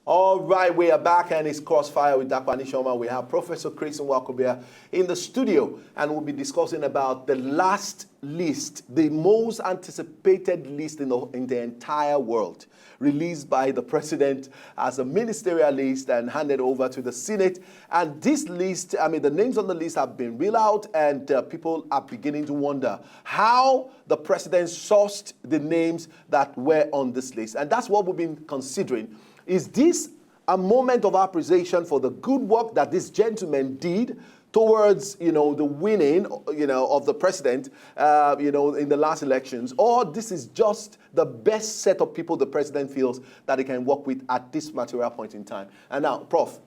All right, we are back and it's Crossfire with Dr. Anishoma. We have Professor Chris NWOKOBIA in the studio and we'll be discussing about the last list, the most anticipated list in the entire world, released by the president as a ministerial list and handed over to the Senate. And this list, I mean, the names on the list have been read out and people are beginning to wonder how the president sourced the names that were on this list. And that's what we've been considering. Is this a moment of appreciation for the good work that this gentleman did towards, the winning, of the president, in the last elections, or this is just the best set of people the president feels that he can work with at this material point in time? And now, Prof,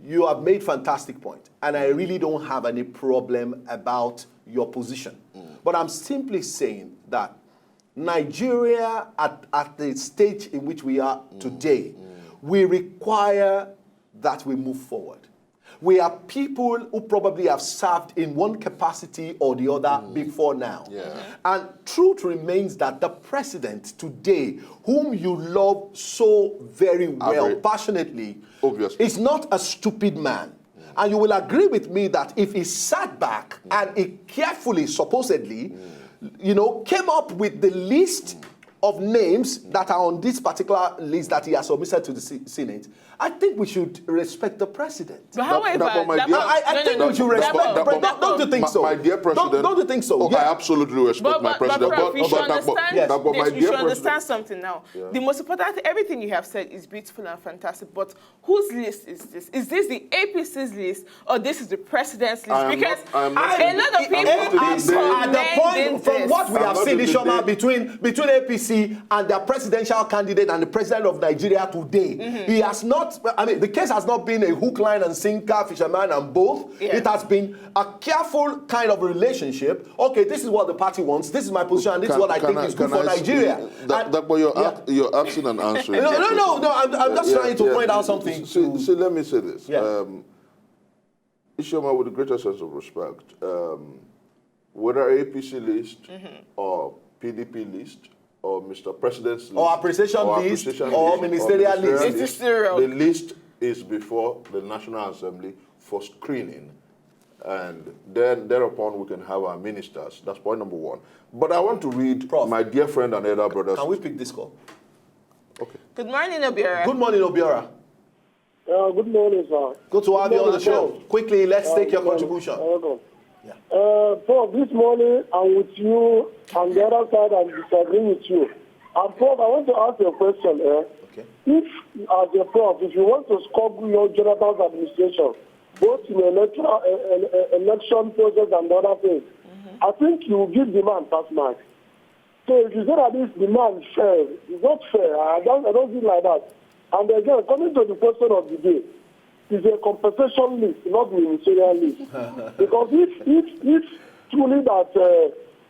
you have made fantastic point, and I really don't have any problem about your position. But I'm simply saying that Nigeria, at the stage in which we are today, we require that we move forward. We are people who probably have served in one capacity or the other before now. Yeah. And truth remains that the president today, whom you love so very well, passionately, is not a stupid man. And you will agree with me that if he sat back and he carefully, supposedly, came up with the list of names that are on this particular list that he has submitted to the Senate, I think we should respect the president. But however, I think we should respect the president. Don't you think so? My dear president. Don't you think so? Oh, yeah. I absolutely respect my president. But you should understand something now. Yeah. The most important, everything you have said is beautiful and fantastic, but whose list is this? Is this the APC's list or this is the president's list? Because a lot of people at the point, from what we have seen, Ishoma, between APC and the presidential candidate and the president of Nigeria today, he has not, the case has not been a hook, line, and sinker, fisherman and both. Yeah. It has been a careful kind of relationship. Okay, this is what the party wants, this is my position, and this is what I think is good for Nigeria. But you're asking and answering. No, I'm just trying to point out something. See, let me say this. Yeah. Ishoma, with the greatest sense of respect, whether APC list or PDP list, or Mr. President's list, or appreciation list, or ministerial list. The list is before the National Assembly for screening. And then thereupon we can have our ministers. That's point number one. But I want to read Prof, my dear friend and elder brother. Can we pick this call? Okay. Good morning, Obiora. Good morning, Obiora. Good morning, sir. Good to have you on the show. Quickly, let's take your contribution. Yeah. Prof, this morning I'm with you, and the other side I'm disagreeing with you. And Prof, I want to ask you a question. Okay. If, as a Prof, if you want to scope your Jonathan's administration, both in election process and other things, I think you will give the man pass mark. So if you say that this demand is fair, it's not fair. I don't see it like that. And again, coming to the question of the day, is a compensation list, not the ministerial list. Because if truly that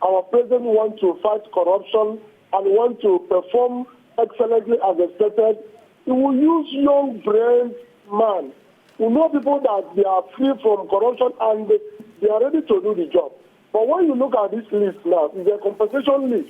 our president wants to fight corruption and want to perform excellently as expected, he will use young brain man who know people that they are free from corruption and they are ready to do the job. But when you look at this list now, it's a compensation list.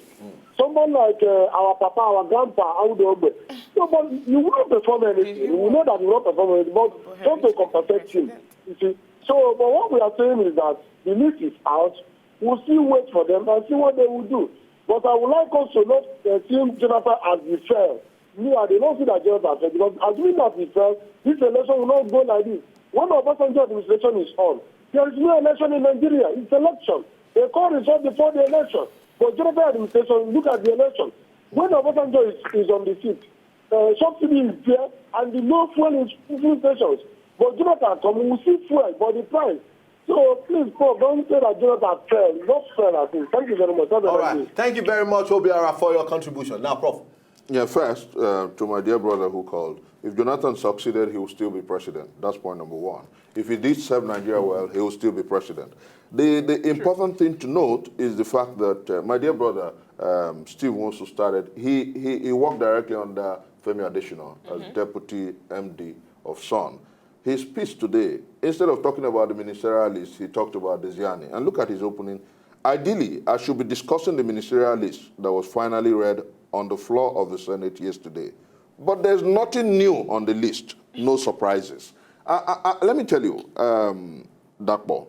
Someone like our papa, our grandpa, Audobe. No, but you will not perform anything. You will know that you will not perform anything, but don't to compensate him. You see. So, but what we are saying is that the list is out. We'll still wait for them and see what they will do. But I would like us to not see Jonathan as the fair. Me, I do not see that Jonathan fair, because assuming that he fair, this election will not go like this. When the Obasanjo administration is on, there is no election in Nigeria. It's election. They call result before the election. But Jonathan administration, look at the election. When Obasanjo is on the seat, subsidy is there and the low fuel is fuel stations. But Jonathan come, we see fuel, but the price. So please, Prof, don't say that Jonathan fair. It's not fair, I think. Thank you very much. All right. Thank you very much, Obiora, for your contribution. Now, Prof. Yeah, first, to my dear brother who called, if Jonathan succeeded, he will still be president. That's point number one. If he did serve Nigeria well, he will still be president. The important thing to note is the fact that my dear brother, Steve Nwosu, started, he worked directly under Femi Adesina as Deputy MD of SON. His speech today, instead of talking about the ministerial list, he talked about the Ziani. And look at his opening. Ideally, I should be discussing the ministerial list that was finally read on the floor of the Senate yesterday, But there's nothing new on the list, no surprises. Let me tell you, Dakbo,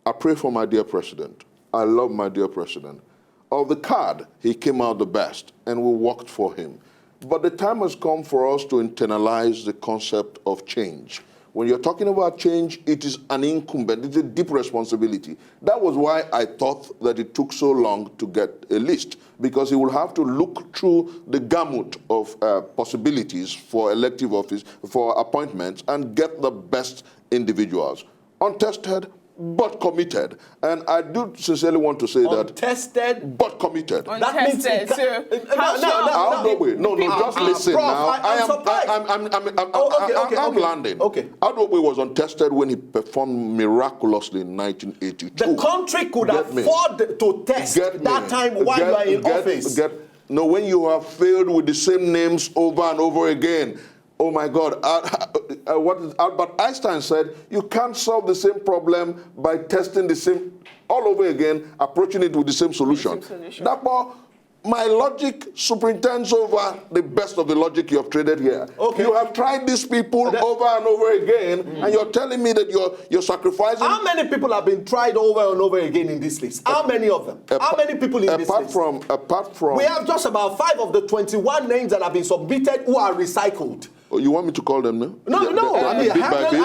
I pray for my dear president. I love my dear president. Of the card, he came out the best, and we worked for him. But the time has come for us to internalize the concept of change. When you're talking about change, it is an incumbent, it's a deep responsibility. That was why I thought that it took so long to get a list, because he will have to look through the gamut of possibilities for elective office, for appointments, and get the best individuals. Untested, but committed. And I do sincerely want to say that... Untested, but committed. That means just listen Prof, now. I'm landing. Okay. Adobe was untested when he performed miraculously in 1982. The country could afford to test that time while you are in office. No, when you have failed with the same names over and over again. Oh my God, what Albert Einstein said, you can't solve the same problem by testing the same, all over again, approaching it with the same solution. Therefore, my logic superintends over the best of the logic you have traded here. Okay. You have tried these people over and over again, and you're telling me that you're sacrificing. How many people have been tried over and over again in this list? How many of them? How many people in this list? Apart from... We have just about 5 of the 21 names that have been submitted who are recycled. Oh, you want me to call them now? No. I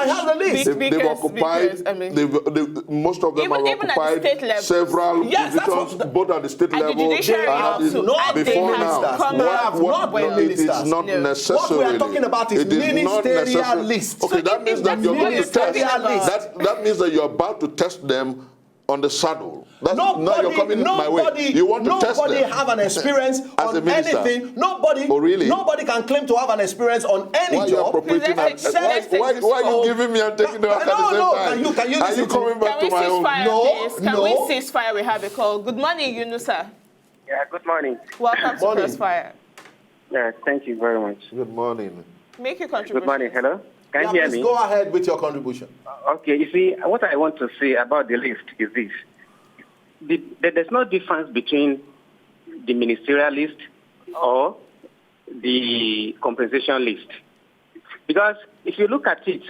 have the list. They've occupied, most of them have occupied several positions, both at the state level. Before now, it is not necessarily. What we are talking about is ministerial list. Okay, that means that you're going to test. That means that you're about to test them on the saddle. Now you're coming my way. You want to test them. Nobody have an experience on anything. Nobody. Oh, really? Nobody can claim to have an experience on any job. Why are you giving me and taking the at the same time? Are you coming back to my own? Can we cease fire? We have a call. Good morning, Yunusa. Yeah, good morning. Welcome to CROSSFIRE. Yeah, thank you very much. Good morning. Make your contribution. Good morning. Hello? Can you hear me? Go ahead with your contribution. Okay, you see, what I want to say about the list is this. There's no difference between the ministerial list or the compensation list. Because if you look at it,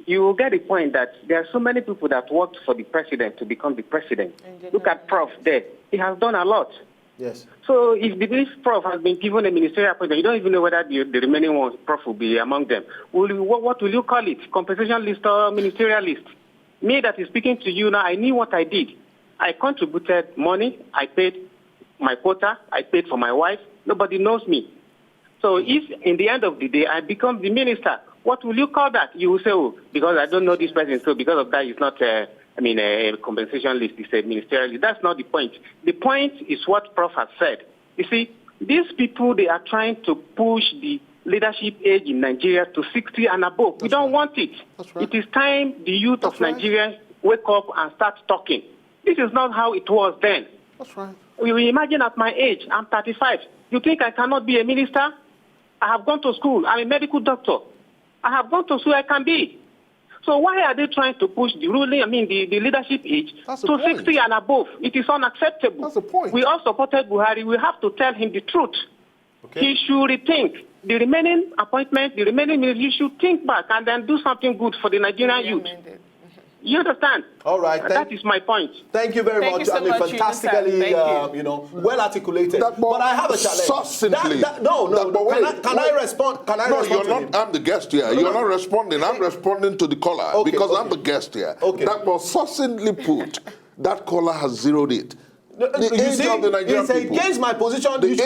you will get the point that there are so many people that worked for the president to become the president. Look at Prof there. He has done a lot. Yes. So if this Prof has been given a ministerial appointment, you don't even know whether the remaining ones, Prof will be among them. What will you call it? Compensation list or ministerial list? Me that is speaking to you now, I knew what I did. I contributed money. I paid my quota. I paid for my wife. Nobody knows me. So if in the end of the day I become the minister, what will you call that? You will say, oh, because I don't know this person, so because of that it's not a compensation list, it's a ministerial list. That's not the point. The point is what Prof has said. You see, these people, they are trying to push the leadership age in Nigeria to 60 and above. We don't want it. It is time the youth of Nigeria wake up and start talking. This is not how it was then. That's right. We imagine at my age, I'm 35. You think I cannot be a minister? I have gone to school. I'm a medical doctor. I have gone to school. I can be. So why are they trying to push the the leadership age to 60 and above? It is unacceptable. That's the point. We all supported Buhari. We have to tell him the truth. Okay. He should rethink the remaining appointments, the remaining ministry. You should think back and then do something good for the Nigerian youth. You understand? All right. That is my point. Thank you very much. So much, fantastically, well articulated. But I have a challenge. Succinctly. Can I respond? No, you're not. I'm the guest here. You're not responding. I'm responding to the caller because I'm the guest here. Okay. That was succinctly put. That caller has zeroed it. It's against my position. You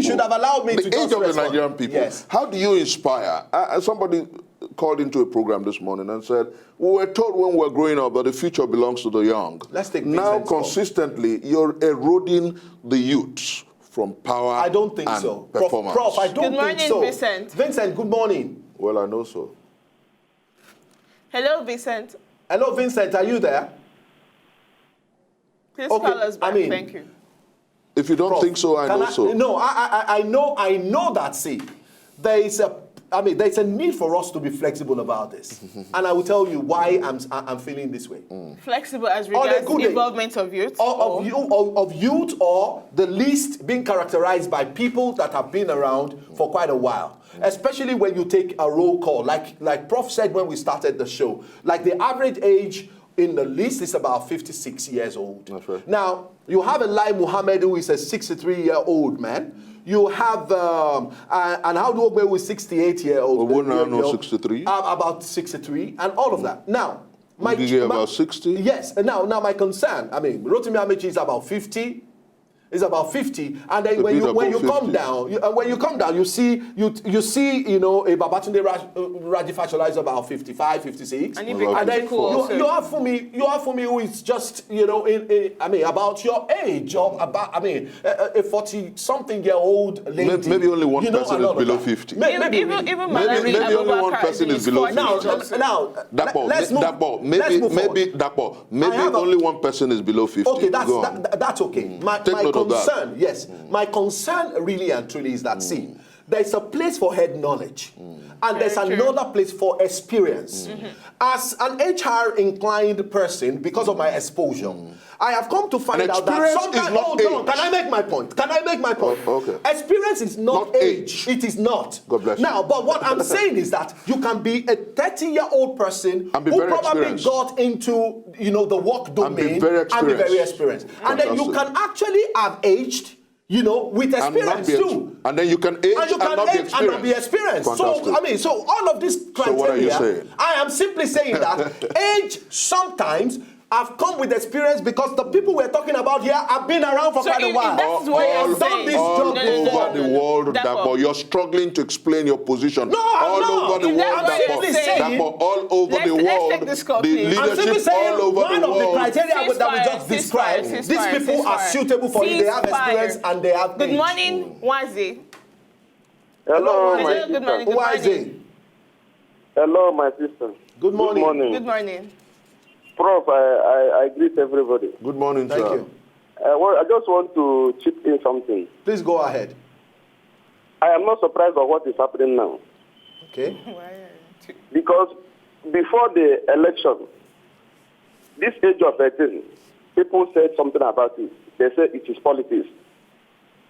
should have allowed me to just respond. The age of the Nigerian people. Yes. How do you inspire? Somebody called into a program this morning and said, we were told when we were growing up that the future belongs to the young. Let's take now, consistently, you're eroding the youths from power. I don't think so. Performance. Prof, I don't think so. Good morning, Vincent. Vincent, good morning. Well, I know so. Hello, Vincent. Hello, Vincent. Are you there? Please call us back. Thank you. If you don't think so, I know so. No, I know that. See, there is I mean, there's a need for us to be flexible about this. And I will tell you why I'm feeling this way. Flexible as regards involvement of youth? Of youth, or the list being characterized by people that have been around for quite a while. Especially when you take a roll call. Like Prof said when we started the show, like the average age in the list is about 56 years old. That's right. Now, you have Eli Muhammad, who is a 63-year-old man. You have, and how do we with 68-year-old? Well, now 63? About 63, and all of that. Now, about 60? Yes, and now my concern, I mean, Rotimi Amechi is about 50. It's about 50, and then when you come down, you see, you know, a Babatunde Raji Fashola is about 55, 56, and then you have Fumi who is just, you know, I mean, about your age, or about, I mean, a 40-something-year-old lady. Maybe only one person is below 50. Maybe only one person is below 50. Maybe only one person is below 50. Okay, that's okay. My concern really and truly is that, see, there's a place for head knowledge, and there's another place for experience. As an HR-inclined person, because of my exposure, I have come to find out that sometimes, hold on, can I make my point? Okay. Experience is not age. It is not. God bless you. Now, but what I'm saying is that you can be a 30-year-old person and who probably got into, you know, the work domain and be very experienced. And then you can actually have aged, you know, with experience too. And then you can age and not be experienced. So, I mean, so all of these criteria, so what are you saying? I am simply saying that age sometimes have come with experience, because the people we're talking about here have been around for quite a while. All over the world, Dapo, you're struggling to explain your position. No, I'm not. All over the world, Dapo, all over the world, the leadership all over the world. One of the criteria that we just described, these people are suitable for you. They have experience and they have Good morning, Wazi. Hello, my sister. Good morning. Wazi. Hello, my sister. Good morning. Good morning. Prof, I greet everybody. Good morning, Thank sir. you. Well, I just want to chip in something. Please go ahead. I am not surprised by what is happening now. Okay. Because before the election, this age of 18, people said something about it. They said it is politics.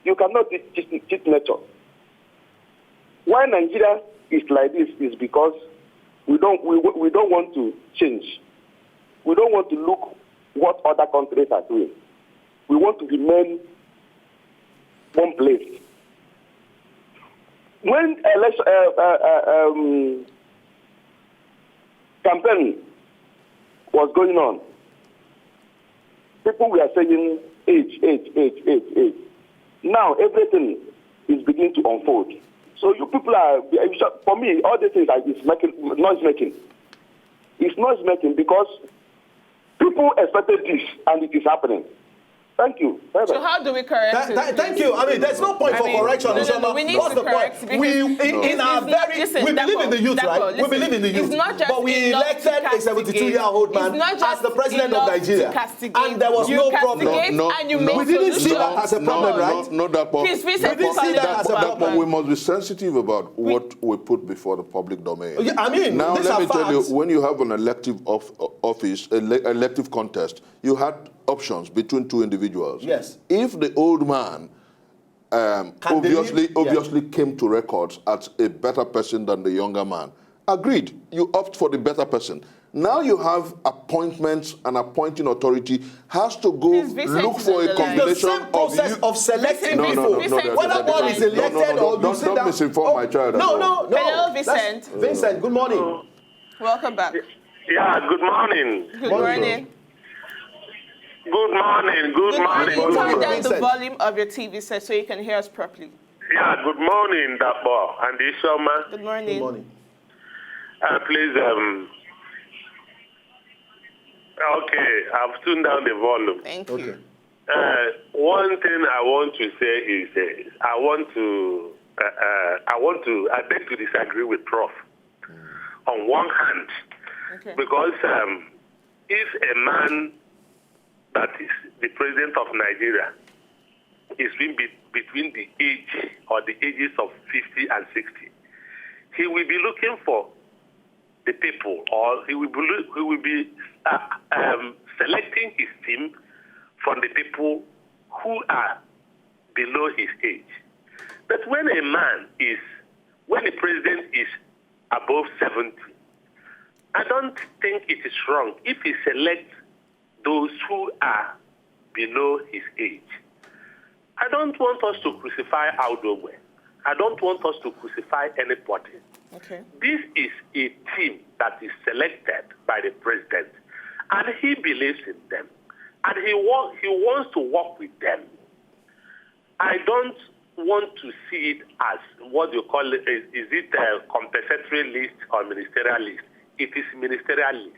You cannot cheat nature. Why Nigeria is like this is because we don't want to change. We don't want to look what other countries are doing. We want to remain one place. When election campaign was going on, people were saying age. Now everything is beginning to unfold. So you people are, for me, all these things are noise making. It's noise making because people expected this, and it is happening. Thank you. Bye-bye. So how do we correct it? Thank you. I mean, there's no point for correction. No, we need to correct it. We believe in the youth, right? We believe in the youth. But we elected a 72-year-old man as the president of Nigeria. And there was no problem. We didn't see that as a problem, right? No, that we didn't see that as a problem. We must be sensitive about what we put before the public domain. I mean, now let me tell you, when you have an elective elective contest, you had options between two individuals. Yes. If the old man obviously came to records as a better person than the younger man, agreed, you opt for the better person. Now you have appointments, and appointing authority has to go look for a combination the same process of selecting people. Whether one is elected or you sit down. Don't misinform my child. No. Hello, Vincent. Vincent, good morning. Welcome back. Yeah, good morning. Good morning. Good morning. Turn down the volume of your TV set so you can hear us properly. Yeah, good morning, Dapo and Ishoma. Good morning. Good morning. Please, okay, I've tuned down the volume. Thank you. One thing I want to say is I beg to disagree with Prof. On one hand, because if a man that is the president of Nigeria is between the age or the ages of 50 and 60, he will be looking for the people, or he will be selecting his team from the people who are below his age. But when the president is above 70, I don't think it is wrong if he selects those who are below his age. I don't want us to crucify Audogwe. I don't want us to crucify anybody. Okay. This is a team that is selected by the president, and he believes in them, and he wants to work with them. I don't want to see it as what you call it. Is it a compensatory list or ministerial list? It is ministerial list.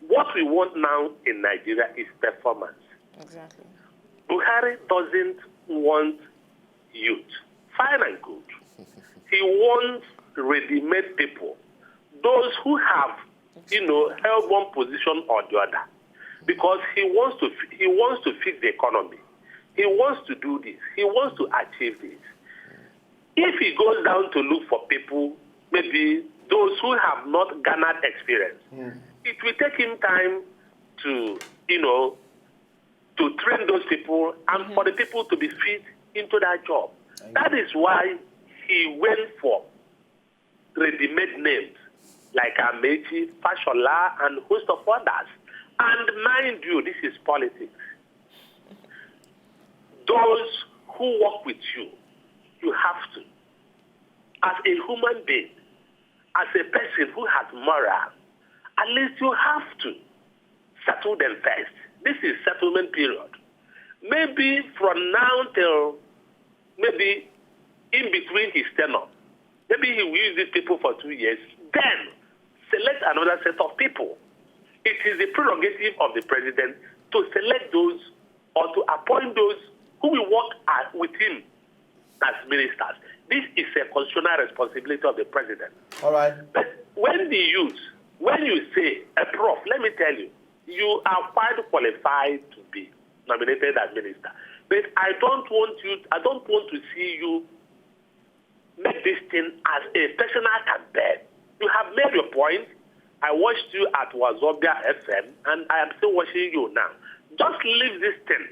What we want now in Nigeria is performance. Exactly. Buhari doesn't want youth. Fine and good. He wants ready-made people, those who have, held one position or the other, because he wants to fix the economy. He wants to do this. He wants to achieve this. If he goes down to look for people, maybe those who have not garnered experience, it will take him time to, to train those people and for the people to be fit into that job. That is why he went for ready-made names like Amechi, Fashola, and a host of others. And mind you, this is politics. Those who work with you, you have to, as a human being, as a person who has moral, at least you have to settle them first. This is settlement period. Maybe from now till maybe in between his tenure, maybe he will use these people for 2 years, then select another set of people. It is the prerogative of the president to select those or to appoint those who will work with him as ministers. This is a constitutional responsibility of the president. All right. But when you say a prof, let me tell you, you are quite qualified to be nominated as minister. But I don't want to see you make this thing as a personal campaign. You have made your point. I watched you at Wazobia FM, and I am still watching you now. Just leave this thing.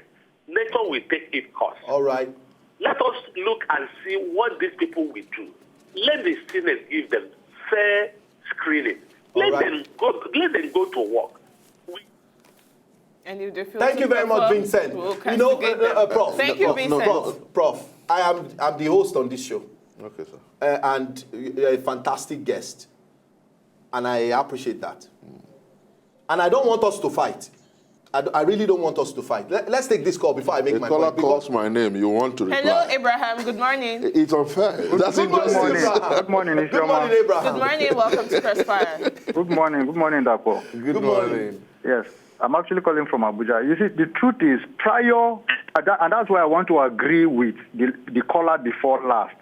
Nature will take its course. All right. Let us look and see what these people will do. Let the Senate give them fair screening. Let them go to work. And if they feel Thank you very much, Vincent. Prof. Thank you, Vincent. Prof. I'm the host on this show. Okay, sir. And you're a fantastic guest. And I appreciate that. And I don't want us to fight. I really don't want us to fight. Let's take this call before I make my point. The caller calls my name. You want to reply. Hello, Abraham. Good morning. It's unfair. That's injustice. Good morning. Good morning, Abraham. Good morning. Welcome to CROSSFIRE. Good morning. Good morning, Dapo. Good morning. Yes, I'm actually calling from Abuja. You see, the truth is, prior, and that's why I want to agree with the caller before last.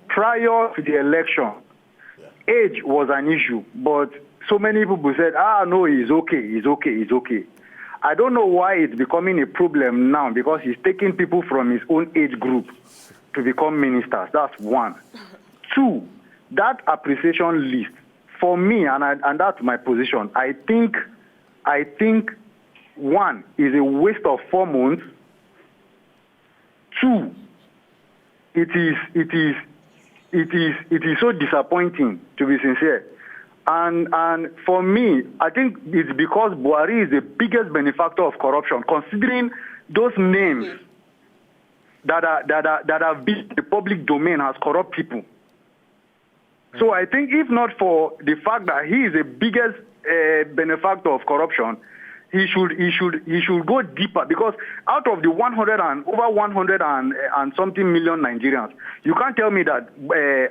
Prior to the election, age was an issue, but so many people said, no, he's okay. I don't know why it's becoming a problem now, because he's taking people from his own age group to become ministers. That's one. Two, that appreciation list, for me, and that's my position, I think one is a waste of 4 months. Two, it is so disappointing, to be sincere. And for me, I think it's because Buhari is the biggest benefactor of corruption, considering those names that have been in the public domain as corrupt people. So I think if not for the fact that he is the biggest benefactor of corruption, he should go deeper, because out of the over 100 and something million Nigerians, you can't tell me that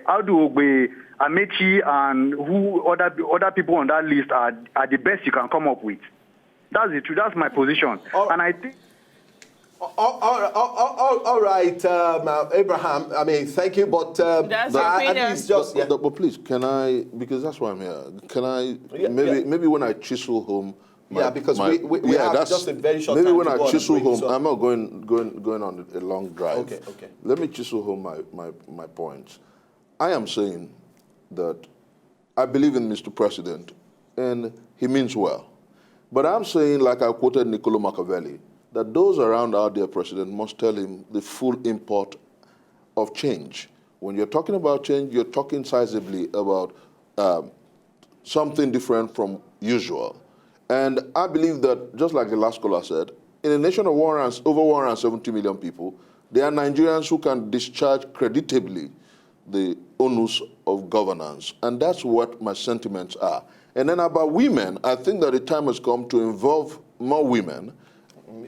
Audogwe, Amechi, and who other people on that list are the best you can come up with. That's the truth. That's my position. And I think. All right, Abraham. I mean, thank you, but but please, can I? Because that's why I'm here. Can I? Maybe when I chisel home. Because we have just a very short time. Maybe when I chisel home, I'm not going on a long drive. Okay. Let me chisel home my points. I am saying that I believe in Mr. President, and he means well. But I'm saying, like I quoted Niccolo Machiavelli, that those around our dear president must tell him the full import of change. When you're talking about change, you're talking sizably about something different from usual. And I believe that, just like the last caller said, in a nation of over 170 million people, there are Nigerians who can discharge creditably the onus of governance. And that's what my sentiments are. And then about women, I think that the time has come to involve more women,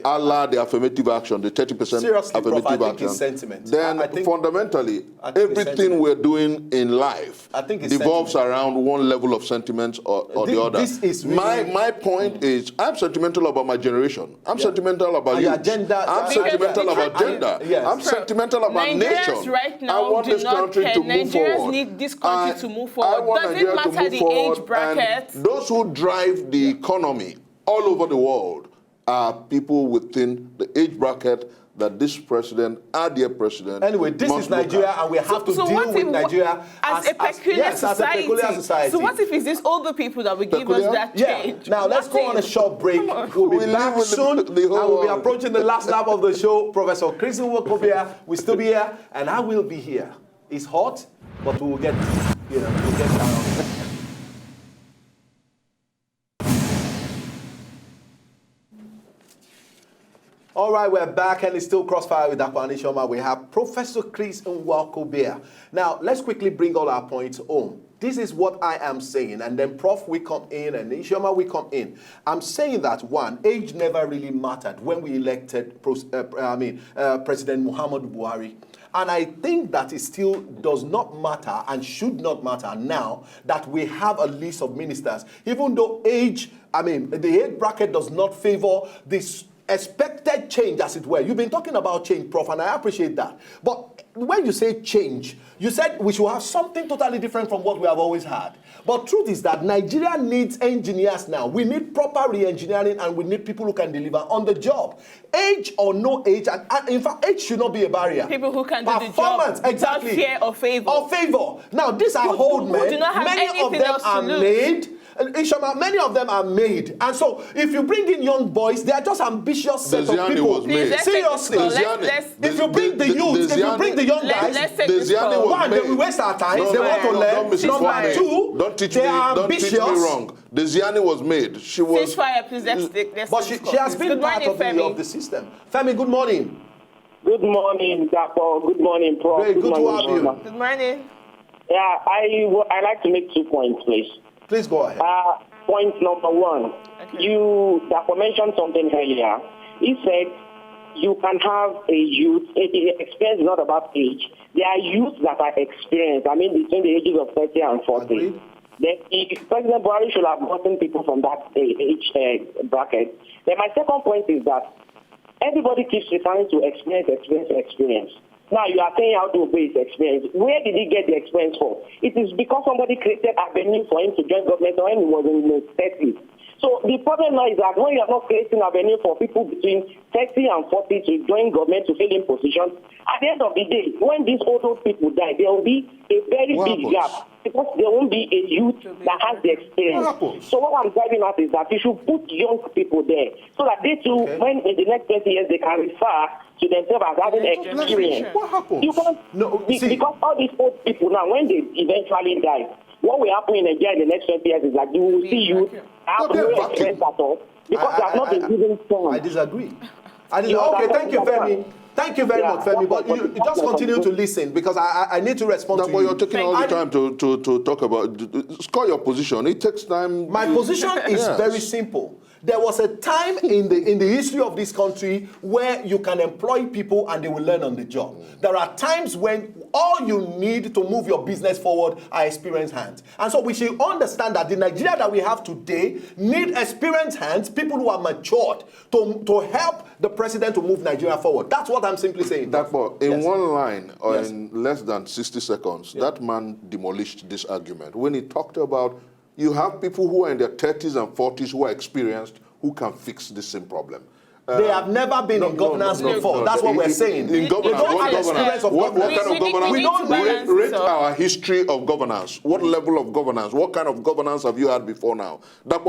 a la the affirmative action, the 30% Seriously, affirmative Prof, I think action. it's sentiment. Then fundamentally, everything we're doing in life devolves around one level of sentiment or the other. This is really, my point is, I'm sentimental about my generation. I'm sentimental about you. I'm sentimental about gender. Yes. I'm sentimental about Nigerians nation. right now I want do this not country care. to move Nigerians forward. need this country to move I forward. want Doesn't Nigeria to matter move the forward, age bracket. and those who drive the economy all over the world are people within the age bracket that this president, our dear president, anyway, this is Nigeria, and we have to deal with Nigeria as a peculiar society. So what if it's these older people that will give us that change? Now let's go on a short break. We'll be back soon, and we'll be approaching the last lap of the show. Professor Chris NWOKOBIA will still be here, and I will be here. It's hot, but we will get, we'll get down. All right, we're back, and it's still Crossfire with Dakwani Shoma. We have Professor Chris NWOKOBIA. Now, let's quickly bring all our points home. This is what I am saying, and then Prof will come in, and Ishoma will come in. I'm saying that, one, age never really mattered when we elected President Muhammadu Buhari. And I think that it still does not matter and should not matter now that we have a list of ministers. Even though the age bracket does not favor this expected change, as it were. You've been talking about change, Prof, and I appreciate that. But when you say change, you said we should have something totally different from what we have always had. But truth is that Nigeria needs engineers now. We need proper re-engineering, and we need people who can deliver on the job. Age or no age, and in fact, age should not be a barrier. People who can do the job exactly. without fear or favor. Or favor. Now, these are old men. Do not have many of them are made. Ishama, many of them are made. And so, if you bring in young boys, they are just ambitious set of people. Seriously. If you bring the youth, if you bring the young guys, one, they will waste our time. They want to learn. Number two, they are ambitious. Don't teach me wrong. Desiani was made. She was... Ceasefire, please. Let's but she has been part of the system. Femi, good morning. Good morning, Dapo. Good morning, Prof. Very good to have you. Good morning. Yeah, I like to make 2 points, please. Please go ahead. Point number one. Okay. Dapo mentioned something earlier. He said you can have a youth. Experience is not about age. There are youths that are experienced. I mean, between the ages of 30 and 40. Agreed. Then President Buhari should have gotten people from that age bracket. Then my second point is that everybody keeps referring to experience. Now you are saying how to obey his experience. Where did he get the experience from? It is because somebody created avenue for him to join government when he was in his 30s. So the problem now is that when you are not creating avenue for people between 30 and 40 to join government to fill in positions, at the end of the day, when these old people die, there will be a very big gap because there won't be a youth that has the experience. So what I'm driving at is that you should put young people there so that they too, when in the next 20 years, they can refer to themselves as having experience. What happened? You can't, because all these old people now, when they eventually die, what will happen in Nigeria in the next 20 years is that you will see you have no experience at all because they have not been given time. I disagree. Okay, thank you, Femi. Thank you very much, Femi. But you just continue to listen because I need to respond to you. But you're taking all the time to talk about. Score your position. It takes time. My position is very simple. There was a time in the history of this country where you can employ people and they will learn on the job. There are times when all you need to move your business forward are experienced hands. And so we should understand that the Nigeria that we have today need experienced hands, people who are matured to help the president to move Nigeria forward. That's what I'm simply saying. In one line or in less than 60 seconds, that man demolished this argument when he talked about you have people who are in their 30s and 40s who are experienced, who can fix the same problem. They have never been in governance before. That's what we're saying. In governance, what kind of governance? We don't rate our history of governance. What level of governance? What kind of governance have you had before now? That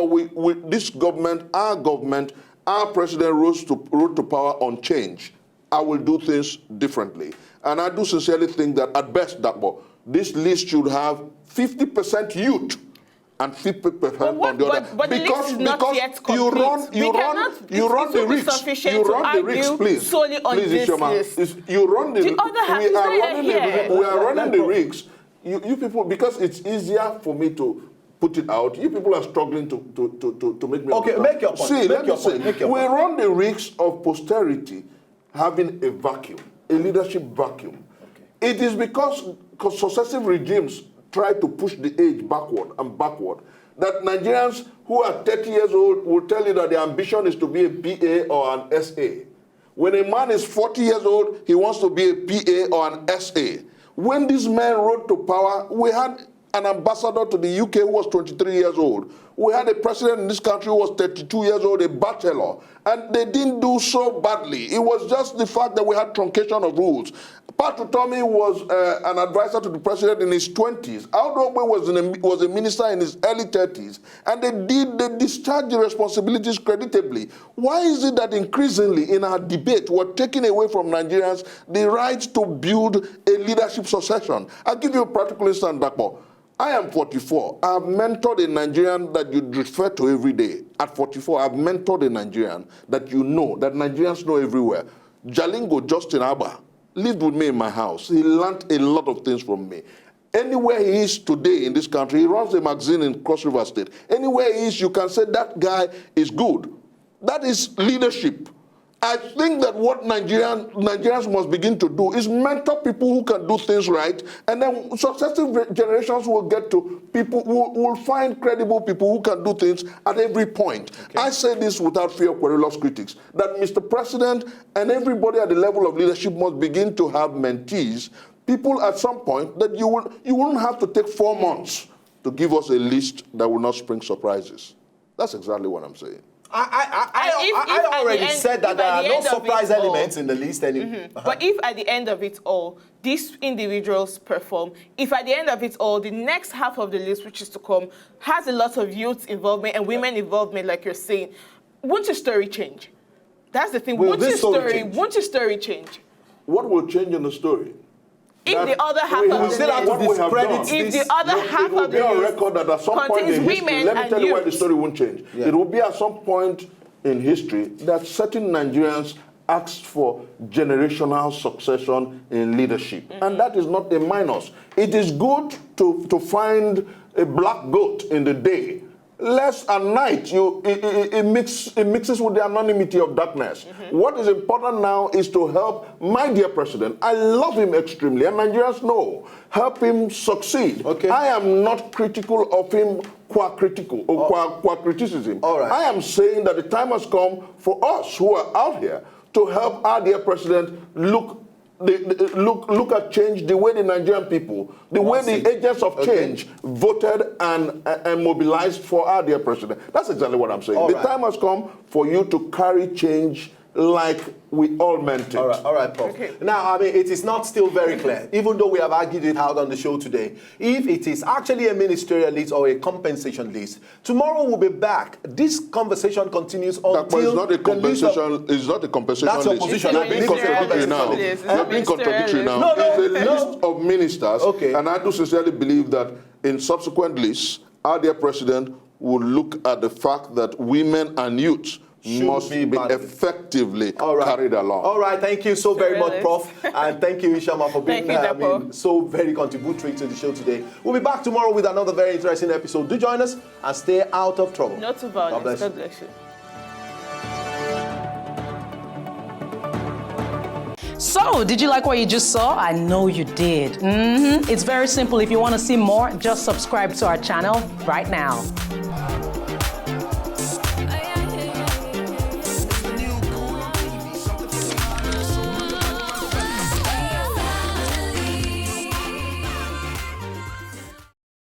this government, our president rose to power on change. I will do things differently. And I do sincerely think that at best, this list should have 50% youth and 50% on the other. But because you run the risks. You run the risks, please. Solely on this list. You run the risks. We are running the risks. You people, because it's easier for me to put it out. You people are struggling to make me. Okay, make your point. See, let me say, we run the risks of posterity having a vacuum, a leadership vacuum. Okay. It is because successive regimes try to push the age backward and backward, that Nigerians who are 30 years old will tell you that their ambition is to be a PA or an SA. When a man is 40 years old, he wants to be a PA or an SA. When this man rose to power, we had an ambassador to the UK who was 23 years old. We had a president in this country who was 32 years old, a bachelor. And they didn't do so badly. It was just the fact that we had truncation of rules. Pt.2 was an advisor to the president in his 20s. Aldo was a minister in his early 30s. And they discharged the responsibilities creditably. Why is it that increasingly in our debate, we're taking away from Nigerians the right to build a leadership succession? I'll give you a practical instance, Dakpo. I am 44. I have mentored a Nigerian that you refer to every day. At 44, I've mentored a Nigerian that you know, that Nigerians know everywhere. Jalingo Justin Abba lived with me in my house. He learned a lot of things from me. Anywhere he is today in this country, he runs a magazine in Cross River State. Anywhere he is, you can say that guy is good. That is leadership. I think that what Nigerians must begin to do is mentor people who can do things right, and then successive generations will get to people who will find credible people who can do things at every point. Okay. I say this without fear of querulous critics, that Mr. President and everybody at the level of leadership must begin to have mentees, people at some point that you wouldn't have to take 4 months to give us a list that will not spring surprises. That's exactly what I'm saying. I already said that there are no surprise elements in the list. But if at the end of it all, these individuals perform, if at the end of it all, the next half of the list, which is to come, has a lot of youth involvement and women involvement, like you're saying, won't your story change? That's the thing. Won't your story change? What will change in the story? If the other half of the list, if the other half of the list record that at some point in history, let me tell you why the story won't change. Yeah. It will be at some point in history that certain Nigerians asked for generational succession in leadership. And that is not a minus. It is good to find a black goat in the day. Less at night, it mixes with the anonymity of darkness. What is important now is to help my dear president. I love him extremely, and Nigerians know. Help him succeed. Okay. I am not critical of him qua criticism. All right. I am saying that the time has come for us who are out here to help our dear president look at change the way the Nigerian people, the way the agents of change voted and mobilized for our dear president. That's exactly what I'm saying. The time has come for you to carry change like we all meant it. All right, Prof. Okay. Now, I mean, it is not still very clear, even though we have argued it out on the show today, if it is actually a ministerial list or a compensation list. Tomorrow we'll be back. This conversation continues until it's not a compensation. It's not a compensation list. That's your position. You're being contradictory now. You're being contradictory now. It's a list of ministers, and I do sincerely believe that in subsequent lists, our dear president will look at the fact that women and youth must be effectively carried along. All right, thank you so very much, Prof. And thank you, Ishama, for being so very contributory to the show today. We'll be back tomorrow with another very interesting episode. Do join us and stay out of trouble. Not too violent. God bless you. So, did you like what you just saw? I know you did. It's very simple. If you want to see more, just subscribe to our channel right now.